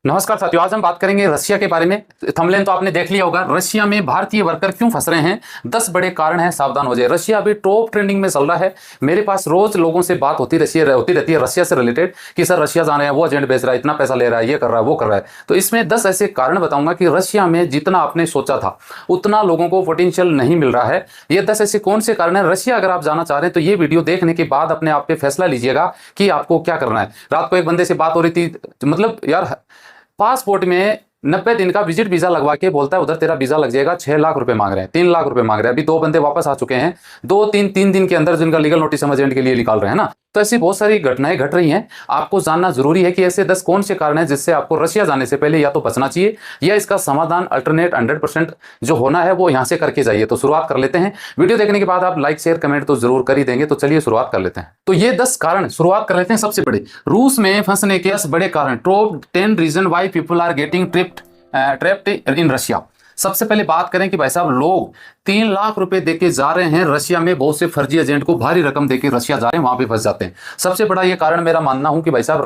नमस्कार साथियों, आज हम बात करेंगे रशिया के बारे में। थंबनेल तो आपने देख लिया होगा। रशिया में भारतीय वर्कर क्यों फंस रहे हैं, 10 बड़े कारण हैं, सावधान हो जाए। रशिया अभी टॉप ट्रेंडिंग में चल रहा है। मेरे पास रोज लोगों से बात होती रहती है रशिया से रिलेटेड कि सर रशिया जा रहे हैं, वो एजेंट भेज रहा है, इतना पैसा ले रहा है, ये कर रहा है, वो कर रहा है। तो इसमें 10 ऐसे कारण बताऊंगा कि रशिया में जितना आपने सोचा था उतना लोगों को पोटेंशियल नहीं मिल रहा है। ये 10 ऐसे कौन से कारण है रशिया अगर आप जाना चाह रहे हैं तो ये वीडियो देखने के बाद अपने आप पे फैसला लीजिएगा कि आपको क्या करना है। रात को एक बंदे से बात हो रही थी, मतलब यार पासपोर्ट में 90 दिन का विजिट वीजा लगवा के बोलता है उधर तेरा वीजा लग जाएगा, 6 लाख रुपए मांग रहे हैं, 3 लाख रुपए मांग रहे हैं। अभी 2 बंदे वापस आ चुके हैं, 2-3 दिन के अंदर जिनका लीगल नोटिस हम एजेंट के लिए निकाल रहे हैं ना। तो ऐसी बहुत सारी घटनाएं घट रही हैं। आपको जानना जरूरी है कि ऐसे 10 कौन से कारण हैं जिससे आपको रशिया जाने से पहले या तो बचना चाहिए या इसका समाधान अल्टरनेट 100% जो होना है वो यहां से करके जाइए। तो शुरुआत कर लेते हैं। वीडियो देखने के बाद आप लाइक शेयर कमेंट तो जरूर कर ही देंगे। तो चलिए शुरुआत कर लेते हैं। तो ये 10 कारण शुरुआत कर लेते हैं। सबसे बड़े रूस में फंसने के 10 बड़े कारण, top 10 reason why people are getting trapped in Russia. सबसे पहले बात करें कि भाई साहब लोग 3 लाख रुपए देके जा रहे हैं रशिया में। बहुत से फर्जी एजेंट को भारी रकम देके रशिया जा रहे हैं, वहां पे फंस जाते हैं। सबसे बड़ा ये कारण मेरा मानना हूं कि भाई साहब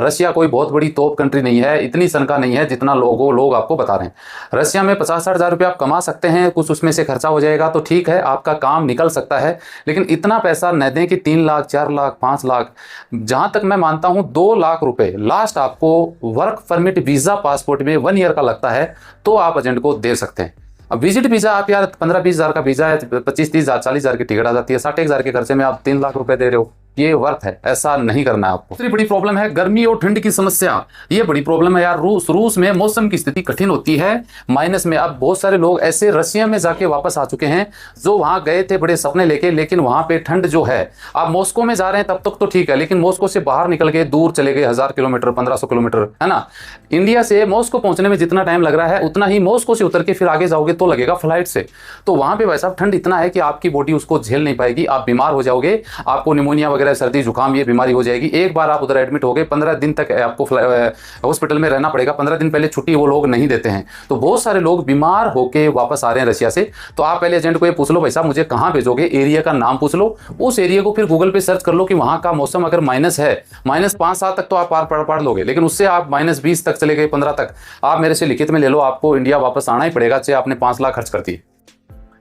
रशिया कोई बहुत बड़ी तोप कंट्री नहीं है, इतनी सनका नहीं है जितना लोग आपको बता रहे हैं। रशिया में 50-60 हज़ार रुपये आप कमा सकते हैं, कुछ उसमें से खर्चा हो जाएगा तो ठीक है, आपका काम निकल सकता है। लेकिन इतना पैसा न दें कि 3 लाख 4 लाख 5 लाख, जहां तक मैं मानता हूं 2 लाख रुपए लास्ट आपको वर्क परमिट वीजा पासपोर्ट में 1 ईयर का लगता है तो आप एजेंट को दे सकते हैं। अब विजिट वीजा आप यार 15-20 हज़ार का वीजा है, 25-30 हज़ार 40 हज़ार की टिकट आ जाती है, 60 हज़ार के खर्चे में आप 3 लाख रुपए दे रहे हो। ये वर्थ है, ऐसा नहीं करना है आपको। दूसरी बड़ी प्रॉब्लम है गर्मी और ठंड की समस्या। ये बड़ी प्रॉब्लम है यार। रूस में मौसम की स्थिति कठिन होती है, माइनस में। अब बहुत सारे लोग ऐसे रशिया में जाके वापस आ चुके हैं जो वहां गए थे बड़े सपने लेके, लेकिन वहां पे ठंड जो है, आप मॉस्को में जा रहे हैं तब तक तो ठीक है, लेकिन मॉस्को से बाहर निकल के दूर चले गए 1000 किलोमीटर 1500 किलोमीटर, है ना। इंडिया से मॉस्को पहुंचने में जितना टाइम लग रहा है उतना ही मॉस्को से उतर के फिर आगे जाओगे तो लगेगा फ्लाइट से। तो वहां पे वैसा ठंड इतना है कि आपकी बॉडी उसको झेल नहीं पाएगी, आप बीमार हो जाओगे, आपको निमोनिया वगैरह सर्दी जुकाम ये बीमारी हो जाएगी। एक बार आप उधर एडमिट हो गए 15 दिन तक आपको हॉस्पिटल में रहना पड़ेगा। 15 दिन पहले छुट्टी वो लोग नहीं देते हैं। तो बहुत सारे लोग बीमार होके वापस आ रहे हैं रशिया से। तो आप पहले एजेंट को ये पूछ लो भाई साहब मुझे कहां भेजोगे, एरिया का नाम पूछ लो, उस एरिया को फिर गूगल पे सर्च कर लो कि वहां का मौसम अगर माइनस है, -5-7 तक तो आप पार पढ़ लोगे, लेकिन उससे आप -20 तक चले गए, 15 तक, आप मेरे से लिखित में ले लो, आपको इंडिया वापस आना ही पड़ेगा चाहे आपने 5 लाख खर्च कर दिए।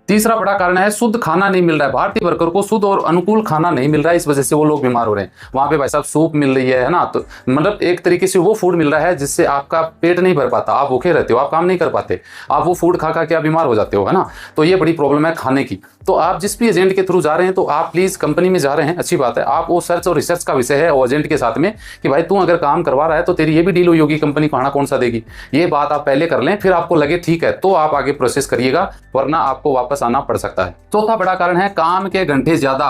तीसरा बड़ा कारण है शुद्ध खाना नहीं मिल रहा है। भारतीय वर्कर को शुद्ध और अनुकूल खाना नहीं मिल रहा है, इस वजह से वो लोग बीमार हो रहे हैं। वहां पे भाई साहब सूप मिल रही है ना, तो मतलब एक तरीके से वो फूड मिल रहा है जिससे आपका पेट नहीं भर पाता, आप भूखे रहते हो, आप काम नहीं कर पाते, आप वो फूड खा क्या बीमार हो जाते हो, है ना। तो ये बड़ी प्रॉब्लम है खाने की। तो आप जिस भी एजेंट के थ्रू जा रहे हैं तो आप प्लीज कंपनी में जा रहे हैं, अच्छी बात है, आप वो सर्च और रिसर्च का विषय है और एजेंट के साथ में कि भाई तू अगर काम करवा रहा है तो तेरी ये भी डील हुई होगी, कंपनी खाना कौन सा देगी, ये बात आप पहले कर लें, फिर आपको लगे ठीक है तो आप आगे प्रोसेस करिएगा, वरना आपको वापस आना पड़ सकता है। चौथा बड़ा कारण है काम के घंटे ज्यादा।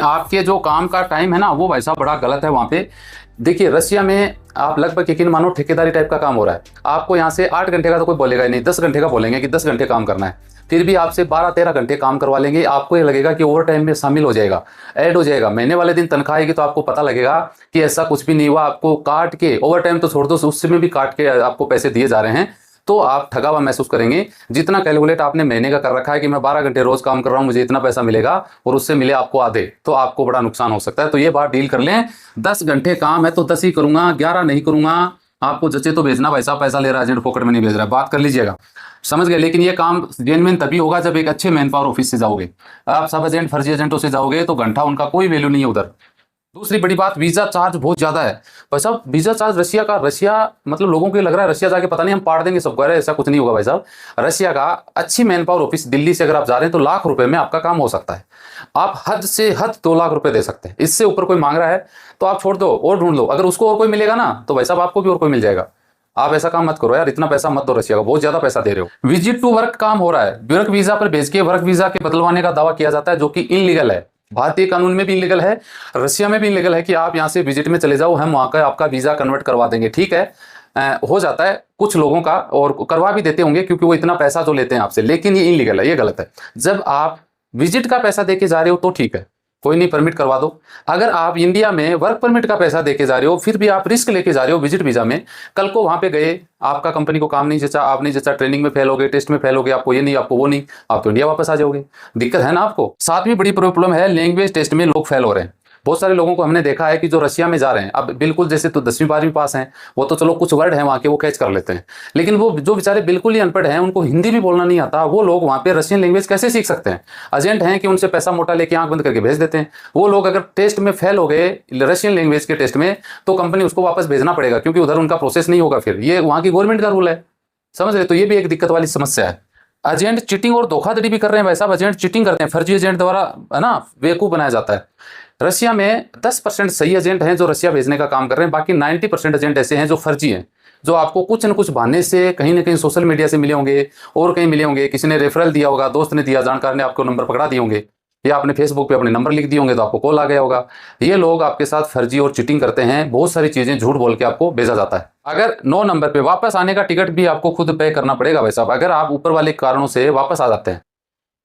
आपके जो काम का टाइम है ना वो वैसा बड़ा गलत है वहां पे। देखिए रशिया में आप लगभग यकीन मानो ठेकेदारी टाइप का काम हो रहा है। आपको यहाँ से 8 घंटे का तो कोई बोलेगा ही नहीं, 10 घंटे का बोलेंगे कि 10 घंटे काम करना है, फिर भी आपसे 12-13 घंटे काम करवा लेंगे। आपको ये लगेगा कि ओवर टाइम में शामिल हो जाएगा, ऐड हो जाएगा। महीने वाले दिन तनख्वाह आएगी तो आपको पता लगेगा कि ऐसा कुछ भी नहीं हुआ, आपको काट के ओवर टाइम तो छोड़ दो, उससे में भी काट के आपको पैसे दिए जा रहे हैं। तो आप ठगा हुआ महसूस करेंगे। जितना कैलकुलेट आपने महीने का कर रखा है कि मैं 12 घंटे रोज काम कर रहा हूं, मुझे इतना पैसा मिलेगा, और उससे मिले आपको आधे, तो आपको बड़ा नुकसान हो सकता है। तो ये बात डील कर लें। 10 घंटे काम है तो 10 ही करूंगा, 11 नहीं करूंगा। आपको जचे तो भेजना, भाई साहब पैसा ले रहा है एजेंट, पॉकेट में नहीं भेज रहा है, बात कर लीजिएगा, समझ गए। लेकिन ये काम जेन्युइन तभी होगा जब एक अच्छे मैन पावर ऑफिस से जाओगे। आप सब एजेंट फर्जी एजेंटों से जाओगे तो घंटा उनका कोई वैल्यू नहीं है उधर। दूसरी बड़ी बात, वीजा चार्ज बहुत ज्यादा है भाई साहब। वीजा चार्ज रशिया मतलब लोगों को लग रहा है रशिया जाके पता नहीं हम पाड़ देंगे सबको, ऐसा कुछ नहीं होगा भाई साहब। रशिया का अच्छी मैन पावर ऑफिस दिल्ली से अगर आप जा रहे हैं तो लाख रुपए में आपका काम हो सकता है। आप हद से हद 2 लाख रुपए दे सकते हैं, इससे ऊपर कोई मांग रहा है तो आप छोड़ दो और ढूंढ लो। अगर उसको और कोई मिलेगा ना तो भाई साहब आपको भी और कोई मिल जाएगा। आप ऐसा काम मत करो यार, इतना पैसा मत दो रशिया का, बहुत ज्यादा पैसा दे रहे हो। विजिट टू वर्क काम हो रहा है, वर्क वीजा पर भेज के वर्क वीजा के बदलवाने का दावा किया जाता है जो कि इनलीगल है। भारतीय कानून में भी इनलीगल है, रशिया में भी इनलीगल है कि आप यहाँ से विजिट में चले जाओ, हम वहां का आपका वीजा कन्वर्ट करवा देंगे। ठीक है, हो जाता है कुछ लोगों का, और करवा भी देते होंगे क्योंकि वो इतना पैसा जो लेते हैं आपसे, लेकिन ये इनलीगल है, ये गलत है। जब आप विजिट का पैसा देके जा रहे हो तो ठीक है, कोई नहीं, परमिट करवा दो। अगर आप इंडिया में वर्क परमिट का पैसा देके जा रहे हो, फिर भी आप रिस्क लेके जा रहे हो विजिट वीजा में, कल को वहां पे गए, आपका कंपनी को काम नहीं जचा, आप नहीं जचा, ट्रेनिंग में फेल हो गए, टेस्ट में फेल हो गए, आपको ये नहीं, आपको वो नहीं, आप तो इंडिया वापस आ जाओगे। दिक्कत है ना आपको। सातवीं बड़ी प्रॉब्लम है लैंग्वेज टेस्ट में लोग फेल हो रहे हैं। बहुत सारे लोगों को हमने देखा है कि जो रशिया में जा रहे हैं, अब बिल्कुल जैसे तो 10वीं 12वीं पास हैं, वो तो चलो कुछ वर्ड हैं वहाँ के वो कैच कर लेते हैं, लेकिन वो जो बेचारे बिल्कुल ही अनपढ़ हैं, उनको हिंदी भी बोलना नहीं आता, वो लोग वहाँ पे रशियन लैंग्वेज कैसे सीख सकते हैं? एजेंट हैं कि उनसे पैसा मोटा लेके आंख बंद करके भेज देते हैं। वो लोग अगर टेस्ट में फेल हो गए रशियन लैंग्वेज के टेस्ट में, तो कंपनी उसको वापस भेजना पड़ेगा, क्योंकि उधर उनका प्रोसेस नहीं होगा। फिर ये वहाँ की गवर्नमेंट का रूल है, समझ रहे? तो ये भी एक दिक्कत वाली समस्या है। एजेंट चीटिंग और धोखाधड़ी भी कर रहे हैं भाई साहब, एजेंट चीटिंग करते हैं, फर्जी एजेंट द्वारा है ना बेवकूफ बनाया जाता है। रशिया में 10% सही एजेंट हैं जो रशिया भेजने का काम कर रहे हैं, बाकी 90% एजेंट ऐसे हैं जो फर्जी हैं, जो आपको कुछ न कुछ बहाने से कहीं ना कहीं सोशल मीडिया से मिले होंगे और कहीं मिले होंगे, किसी ने रेफरल दिया होगा, दोस्त ने दिया, जानकार ने आपको नंबर पकड़ा दिए होंगे, या आपने फेसबुक पे अपने नंबर लिख दिए होंगे तो आपको कॉल आ गया होगा। ये लोग आपके साथ फर्जी और चीटिंग करते हैं, बहुत सारी चीजें झूठ बोल के आपको भेजा जाता है। अगर 9 नंबर पे वापस आने का टिकट भी आपको खुद पे करना पड़ेगा भाई साहब। अगर आप ऊपर वाले कारणों से वापस आ जाते हैं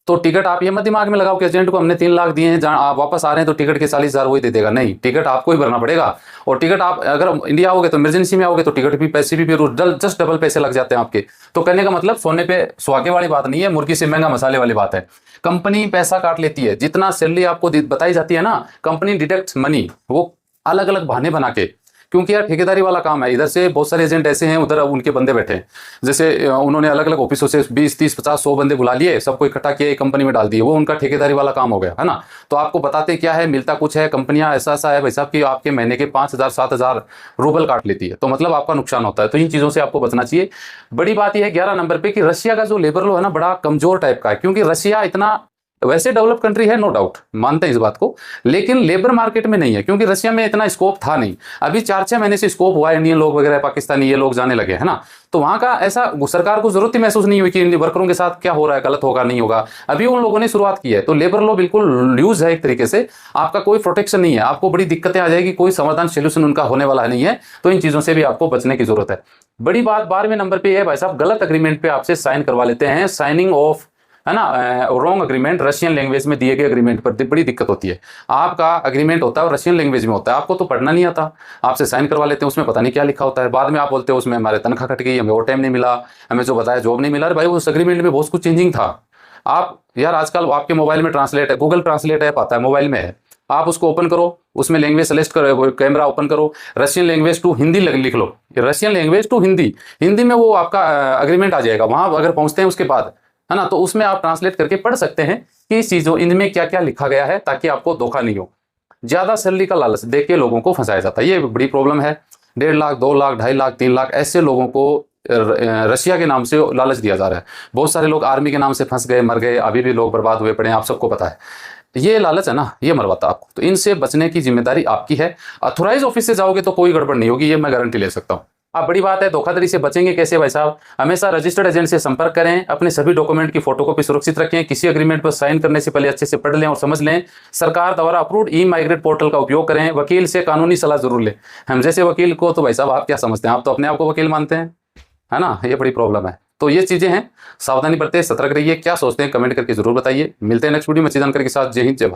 तो टिकट आप ये मत दिमाग में लगाओ कि एजेंट को हमने 3 लाख दिए हैं, जहाँ आप वापस आ रहे हैं तो टिकट के 40,000 वही दे देगा, नहीं, टिकट आपको ही भरना पड़ेगा। और टिकट आप अगर इंडिया आओगे तो इमरजेंसी में आओगे तो टिकट भी पैसे भी जस्ट डबल पैसे लग जाते हैं आपके। तो कहने का मतलब सोने पे सुहागे वाली बात नहीं है, मुर्गी से महंगा मसाले वाली बात है। कंपनी पैसा काट लेती है, जितना सैलरी आपको बताई जाती है ना, कंपनी डिडक्ट मनी, वो अलग अलग बहाने बना के, क्योंकि यार ठेकेदारी वाला काम है। इधर से बहुत सारे एजेंट ऐसे हैं, उधर उनके बंदे बैठे हैं, जैसे उन्होंने अलग अलग ऑफिसों से 20, 30, 50, 100 बंदे बुला लिए, सबको इकट्ठा किया, एक कंपनी में डाल दिए, वो उनका ठेकेदारी वाला काम हो गया है ना। तो आपको बताते क्या है, मिलता कुछ है। कंपनियां ऐसा ऐसा है भाई साहब कि आपके महीने के 5,000, 7,000 रूबल काट लेती है, तो मतलब आपका नुकसान होता है। तो इन चीज़ों से आपको बचना चाहिए। बड़ी बात यह है 11 नंबर पर कि रशिया का जो लेबर लॉ है ना, बड़ा कमजोर टाइप का है, क्योंकि रशिया इतना वैसे डेवलप कंट्री है, नो डाउट, मानते हैं इस बात को, लेकिन लेबर मार्केट में नहीं है, क्योंकि रशिया में इतना स्कोप था नहीं। अभी 4-6 महीने से स्कोप हुआ, इंडियन लोग वगैरह, पाकिस्तानी ये लोग जाने लगे है ना। तो वहां का ऐसा सरकार को जरूरत ही महसूस नहीं हुई कि इन वर्करों के साथ क्या हो रहा है, गलत होगा नहीं होगा। अभी उन लोगों ने शुरुआत की है, तो लेबर लॉ बिल्कुल लूज है एक तरीके से, आपका कोई प्रोटेक्शन नहीं है, आपको बड़ी दिक्कतें आ जाएगी, कोई समाधान सोल्यूशन उनका होने वाला नहीं है। तो इन चीजों से भी आपको बचने की जरूरत है। बड़ी बात 12वें नंबर पे है भाई साहब, गलत अग्रीमेंट पे आपसे साइन करवा लेते हैं, साइनिंग ऑफ है ना, रॉन्ग अग्रीमेंट, रशियन लैंग्वेज में दिए गए अग्रीमेंट पर बड़ी दिक्कत होती है। आपका अग्रीमेंट होता है और रशियन लैंग्वेज में होता है, आपको तो पढ़ना नहीं आता, आपसे साइन करवा लेते हैं, उसमें पता नहीं क्या लिखा होता है। बाद में आप बोलते हो उसमें हमारे तनख्वाह कट गई, हमें और टाइम नहीं मिला, हमें जो बताया जॉब नहीं मिला। अरे भाई उस अग्रीमेंट में बहुत कुछ चेंजिंग था। आप यार आजकल आपके मोबाइल में ट्रांसलेट है, गूगल ट्रांसलेट ऐप आता है मोबाइल में है, आप उसको ओपन करो, उसमें लैंग्वेज सेलेक्ट करो, कैमरा ओपन करो, रशियन लैंग्वेज टू हिंदी लिख लो, Russian language to Hindi, Hindi में वो आपका अग्रीमेंट आ जाएगा। वहां अगर पहुंचते हैं उसके बाद है ना, तो उसमें आप ट्रांसलेट करके पढ़ सकते हैं कि इस चीजों इनमें क्या क्या लिखा गया है, ताकि आपको धोखा नहीं हो। ज्यादा सैलरी का लालच देख के लोगों को फंसाया जाता है, ये बड़ी प्रॉब्लम है। 1.5 लाख, 2 लाख, 2.5 लाख, 3 लाख ऐसे लोगों को रशिया के नाम से लालच दिया जा रहा है। बहुत सारे लोग आर्मी के नाम से फंस गए, मर गए, अभी भी लोग बर्बाद हुए पड़े हैं, आप सबको पता है। ये लालच है ना, ये मरवाता आपको। तो इनसे बचने की जिम्मेदारी आपकी है। अथोराइज ऑफिस से जाओगे तो कोई गड़बड़ नहीं होगी, ये मैं गारंटी ले सकता हूँ। अब बड़ी बात है, धोखाधड़ी से बचेंगे कैसे भाई साहब? हमेशा रजिस्टर्ड एजेंट से संपर्क करें, अपने सभी डॉक्यूमेंट की फोटोकॉपी सुरक्षित रखें, किसी एग्रीमेंट पर साइन करने से पहले अच्छे से पढ़ लें और समझ लें। सरकार द्वारा अप्रूव्ड ई-माइग्रेट पोर्टल का उपयोग करें, वकील से कानूनी सलाह जरूर लें। हम जैसे वकील को तो भाई साहब आप क्या समझते हैं, आप तो अपने आप को वकील मानते हैं, है ना, ये बड़ी प्रॉब्लम है। तो ये चीजें हैं, सावधानी बरतें, सतर्क रहिए। क्या सोचते हैं कमेंट करके जरूर बताइए। मिलते हैं नेक्स्ट वीडियो में अच्छी जानकारी के साथ। जय हिंद, जय भारत।